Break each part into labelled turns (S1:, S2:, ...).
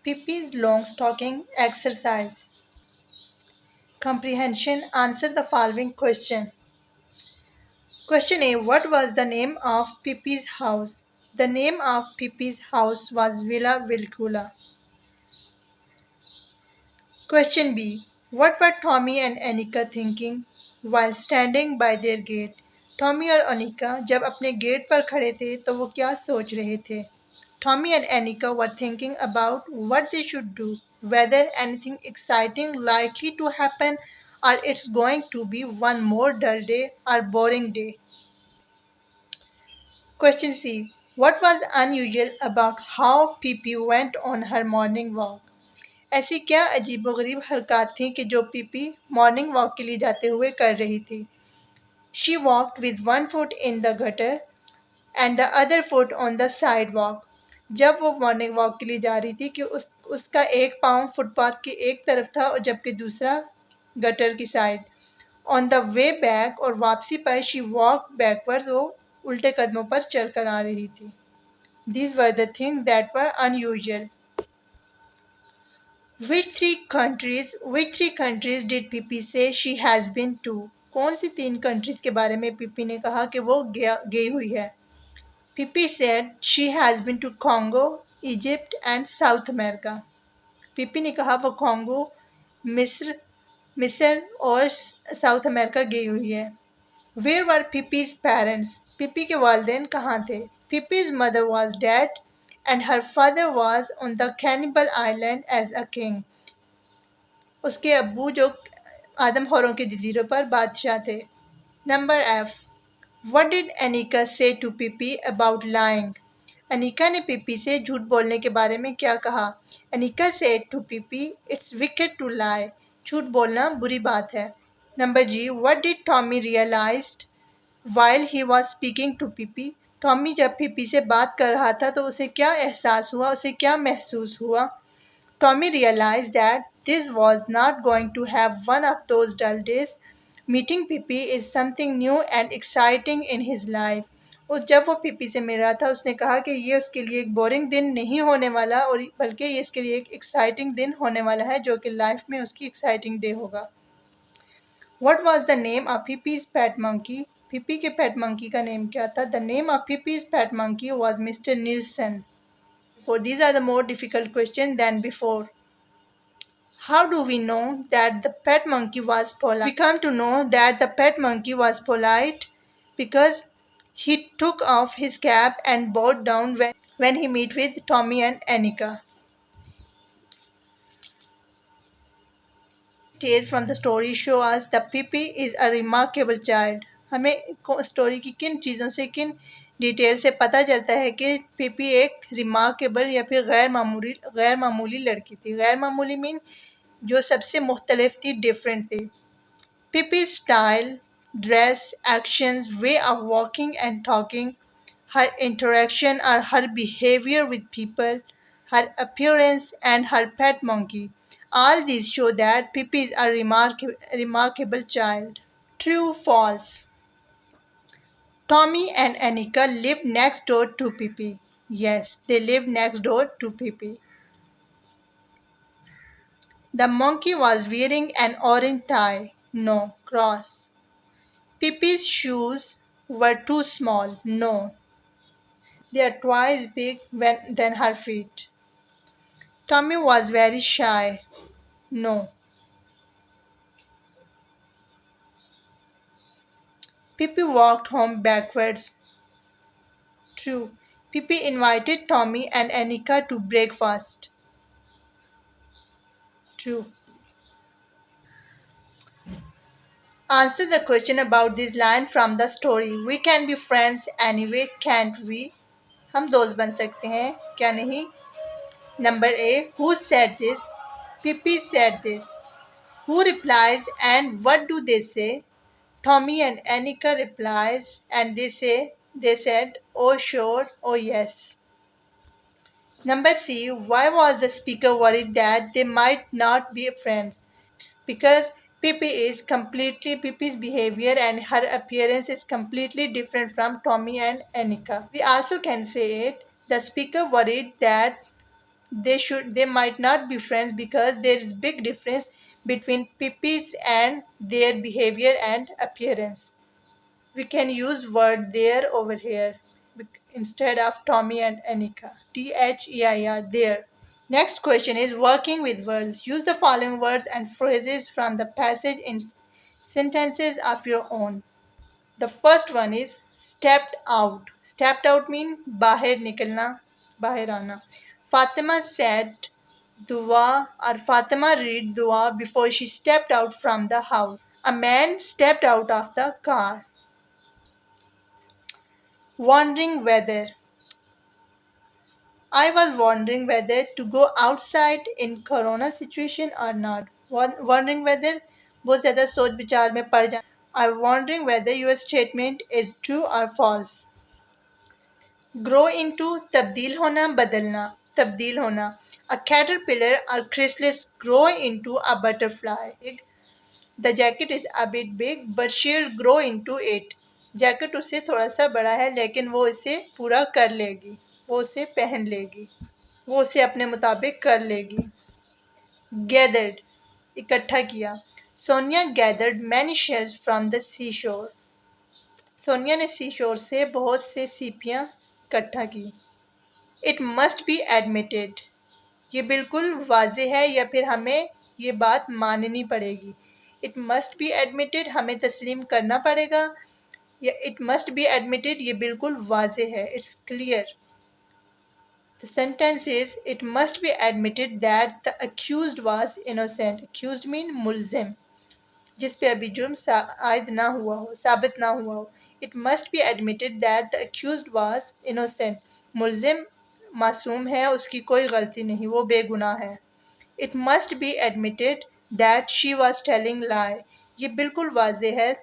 S1: Pippi's long stocking exercise. Comprehension. Answer the following question. Question A. What was the name of Pippi's house? The name of Pippi's house was Villa Vilcula. Question B. What were Tommy and Annika thinking while standing by their gate? Tommy और अनिका जब अपने gate पर खड़े थे तो वो क्या सोच रहे थे? Tommy and Annika were thinking about what they should do, whether anything exciting likely to happen or it's going to be one more dull day or boring day. Question C. What was unusual about how Pippi went on her morning walk? ऐसी क्या अजीबोगरीब हरकत थी कि जो PP morning walk के लिए जाते हुए कर रही थी? She walked with one foot in the gutter and the other foot on the sidewalk. जब वो मॉर्निंग वॉक के लिए जा रही थी कि उसका एक पाँव फुटपाथ की एक तरफ था और जबकि दूसरा गटर की side. On the way back और वापसी पर शी वॉक बैकवर्ड्स, वो उल्टे कदमों पर चलकर आ रही थी. These were the things that were unusual. Which three countries did Pippi say she has been to? कौन सी 3 कंट्रीज के बारे में पिपी ने कहा कि वो गई हुई है? Pippi said she has been to Congo, Egypt and South America. पिपी ने कहा वो कॉन्गो, मिस्र और साउथ अमेरिका गई हुई है. Where were Pippi's parents? पिपी के वालिदैन कहाँ थे? Pippi's mother was dead and her father was on the Cannibal Island as a king. उसके अब्बू जो आदमखोरों के जजीरों पर बादशाह थे. Number F. What did Anika say to Pippi about lying? Anika ने पिपी से झूठ बोलने के बारे में क्या कहा? Anika said to Pippi, it's wicked to lie. झूठ बोलना बुरी बात है. Number G. What did Tommy realized while he was speaking to Pippi? Tommy जब पिपी से बात कर रहा था तो उसे क्या एहसास हुआ, उसे क्या महसूस हुआ? Tommy realized that this was not going to have one of those dull days. Meeting Pippi is something new and exciting in his life. जब वो पिपी से मिल रहा था उसने कहा कि ये उसके लिए एक बोरिंग दिन नहीं होने वाला और बल्कि ये इसके लिए एक एक्साइटिंग दिन होने वाला है जो कि लाइफ में उसकी एक्साइटिंग डे होगा. What was the name of Pippi's pet monkey? पिपी के पेट मंकी का नेम क्या था? The name of Pippi's pet monkey was Mr. Nielsen. For these are the more difficult questions than before. How do we know that the pet monkey was polite? We come to know that the pet monkey was polite because he took off his cap and bowed down when he met with Tommy and Annika. Tales from the story show us that Pippi is a remarkable child. हमें story की किन चीज़ों से, किन detail से पता चलता है कि पिपी एक रिमार्केबल या फिर गैर मामूली लड़की थी. गैर मामूली मीन जो सबसे मुख्तलिफ थी, डिफरेंट थी. पिपी style, dress, actions, way of walking and talking, her interaction or her behavior with people, her appearance and her pet monkey. All these show that Pippi is a remarkable child. True, false. Tommy and Annika lived next door to Pippi. Yes, they lived next door to Pippi. The monkey was wearing an orange tie. No, cross. Pippi's shoes were too small. No, they are twice big than her feet. Tommy was very shy. No. Pippi walked home backwards. True. Pippi invited Tommy and Annika to breakfast. True. Answer the question about this line from the story. We can be friends anyway, can't we? हम दोस्त बन सकते हैं, क्या नहीं? Number A. Who said this? Pippi said this. Who replies and what do they say? Tommy and Annika replies and they said, oh sure, oh yes. Number C. Why was the speaker worried that they might not be friends? Because Pippi's behavior and her appearance is completely different from Tommy and Annika. We also can say it. The speaker worried that they might not be friends because there is big difference between pipis and their behavior and appearance. We can use word there over here instead of Tommy and Anika. Their, there. Next question is working with words. Use the following words and phrases from the passage in sentences of your own. The first one is stepped out. Stepped out mean bahir nikalna, bahir आना. Fatima said dua or Fatima read dua before she stepped out from the house. A man stepped out of the car. Wondering whether. I was wondering whether to go outside in corona situation or not. Wondering whether बहुत ज़्यादा सोच विचार में पड़ जाना. I'm wondering whether your statement is true or false. Grow into तब्दील होना बदलना तब्दील होना. A caterpillar or chrysalis grow into a butterfly. The jacket is a bit big but she'll grow into it. Jacket उससे थोड़ा सा बड़ा है लेकिन वो इसे पूरा कर लेगी. वो उसे पहन लेगी. वो उसे अपने मुताबिक कर लेगी. Gathered इकट्ठा किया. Sonia gathered many shells from the seashore. Sonia ने सीशोर से बहुत से सीपियाँ इकट्ठा की. It must be admitted. ये बिल्कुल वाज़ेह है या फिर हमें ये बात माननी पड़ेगी. It must be admitted हमें तस्लीम करना पड़ेगा या it must be admitted ये बिल्कुल वाज़ेह है. It's clear. The sentence is it must be admitted that the accused was innocent. Accused mean मुल्ज़िम जिस पे अभी जुर्म आयद ना हुआ हो साबित ना हुआ हो. It must be admitted that the accused was innocent. मुल्ज़िम मासूम है उसकी कोई गलती नहीं वो बेगुनाह है. It must be admitted that she was telling lie. ये बिल्कुल वाज़े है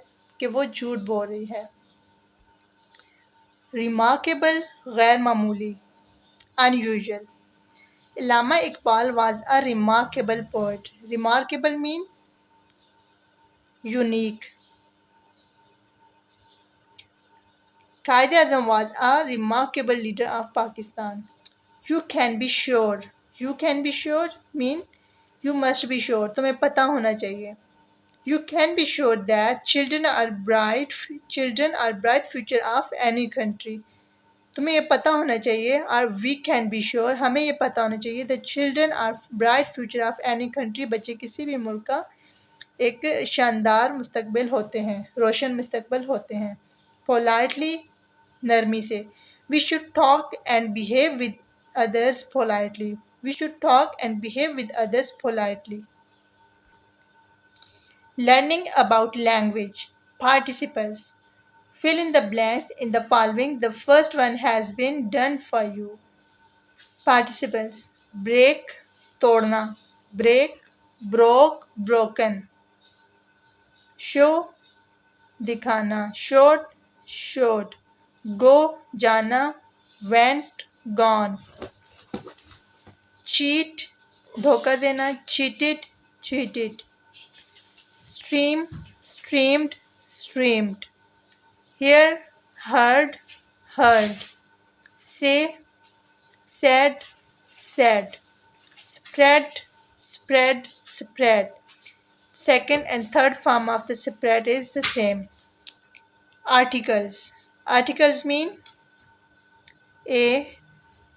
S1: कि वो झूठ बोल रही है. Remarkable गैर मामूली unusual. Allama Iqbal was a remarkable poet. Remarkable mean unique. Quaid-e-Azam was a remarkable leader of Pakistan. You can be sure. You can be sure mean you must be sure. तुम्हें पता होना चाहिए. You can be sure that children are bright future of any country. तुम्हें ये पता होना चाहिए और we can be sure हमें ये पता होना चाहिए that children are bright future of any country. बच्चे किसी भी मुल्क का एक शानदार मुस्तकबिल होते हैं रोशन मुस्तकबिल होते हैं. Politely नरमी से. We should talk and behave with others politely. We should talk and behave with others politely. Learning about language. Participles. Fill in the blanks in the following. The first one has been done for you. Participles. Break, तोड़ना. Break, broke, broken. Show, दिखाना. Showed, showed. Go, जाना. Went, gone. Cheat, धोखा देना. Cheated, cheated. Stream, streamed, streamed. Hear, heard, heard. Say, said, said. Spread, spread, spread. Second and third form of the spread is the same. Articles. Articles mean a,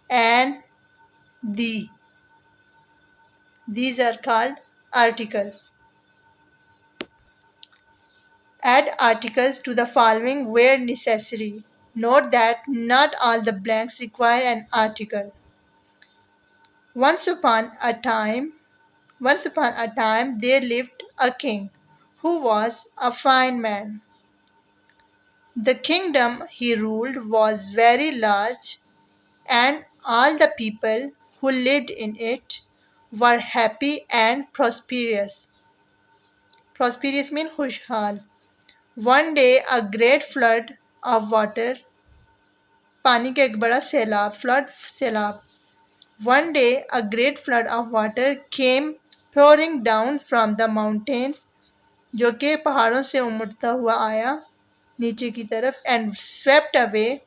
S1: an, the. These are called articles. Add articles to the following where necessary. Note that not all the blanks require an article. Once upon a time, there lived a king who was a fine man. The kingdom he ruled was very large, and all the people who lived in it were happy and prosperous. Prosperous means खुशहाल. One day a great flood of water, पानी का एक बड़ा सैलाब, flood सैलाब. One day a great flood of water came pouring down from the mountains, जो कि पहाड़ों से उमड़ता हुआ आया नीचे की तरफ, and swept away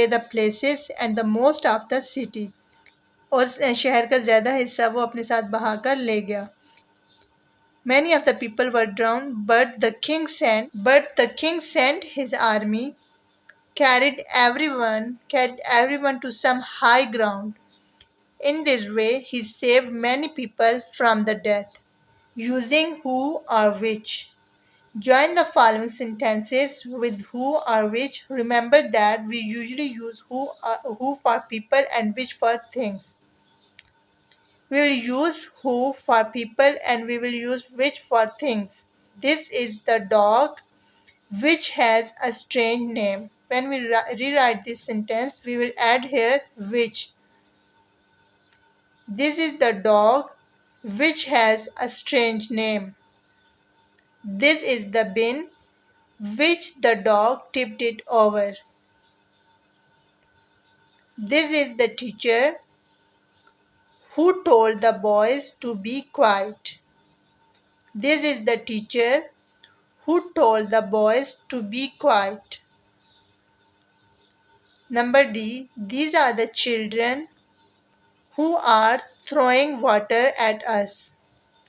S1: the places and the most of the city. और शहर का ज़्यादा हिस्सा वो अपने साथ बहाकर ले गया। Many of the people were drowned, but the king sent his army, carried everyone to some high ground. In this way, he saved many people from the death. Using who or which. Join the following sentences with who or which. Remember that we usually use who for people and which for things. We will use who for people and we will use which for things. This is the dog which has a strange name. When we rewrite this sentence, we will add here which. This is the dog which has a strange name. This is the bin which the dog tipped it over. This is the teacher who told the boys to be quiet. This is the teacher who told the boys to be quiet. Number D. These are the children who are throwing water at us.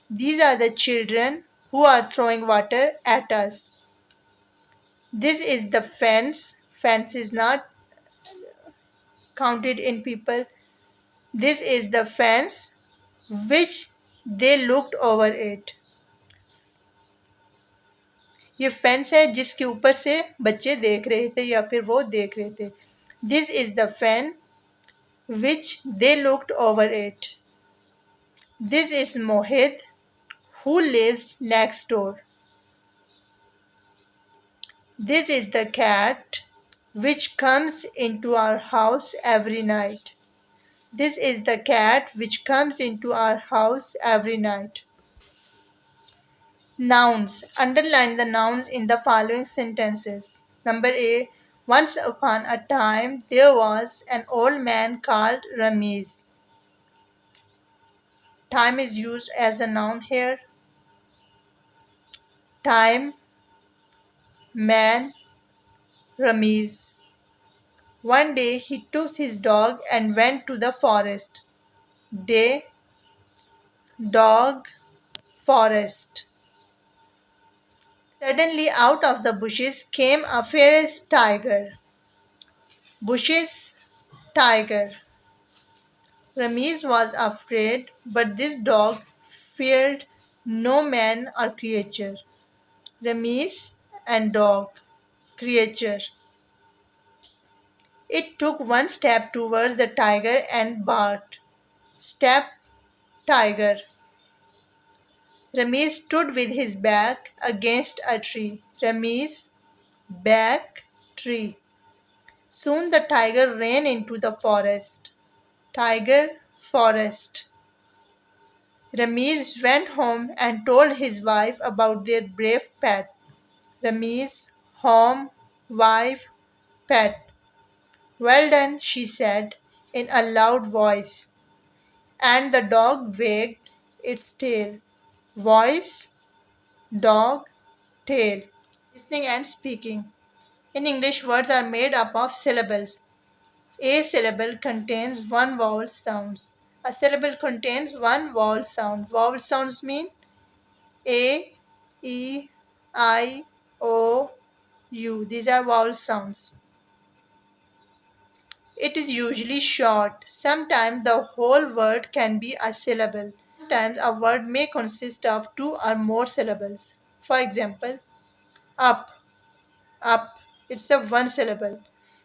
S1: These are the children who are throwing water at us. This is the fence. Fence is not counted in people. This is the fence which they looked over it. ये fence है जिसके ऊपर से बच्चे देख रहे थे या फिर वो देख रहे थे. This is the fan which they looked over it. This is Mohit who lives next door. This is the cat which comes into our house every night. This is the cat which comes into our house every night. Nouns. Underline the nouns in the following sentences. Number A. Once upon a time there was an old man called Ramiz. Time is used as a noun here. Time, man, Ramiz. One day he took his dog and went to the forest. Day, dog, forest. Suddenly out of the bushes came a fierce tiger. Bushes, tiger. Ramiz was afraid, but this dog feared no man or creature. Ramiz and dog, creature. It took one step towards the tiger and barked. Step, tiger. Ramiz stood with his back against a tree. Ramiz, back, tree. Soon the tiger ran into the forest. Tiger, forest. Ramiz went home and told his wife about their brave pet. Ramiz, home, wife, pet. Well done, she said in a loud voice. And the dog wagged its tail. Voice, dog, tail. Listening and speaking. In English, words are made up of syllables. A syllable contains one vowel sound. A syllable contains one vowel sound. Vowel sounds mean A, E, I, O, U. These are vowel sounds. It is usually short. Sometimes the whole word can be a syllable. Sometimes a word may consist of two or more syllables. For example, up, up. It's a one syllable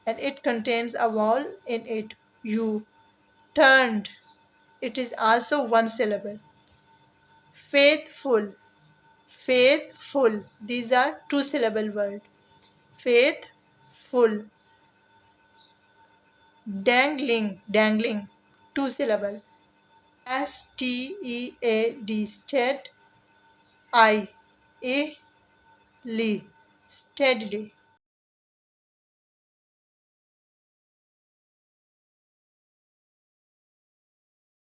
S1: and it contains a vowel in it. U. Turned. It is also one syllable. Faithful, faithful. These are two syllable word. Faithful. Dangling, dangling. Two syllable. Stead, stead. I, a, li. Steadily.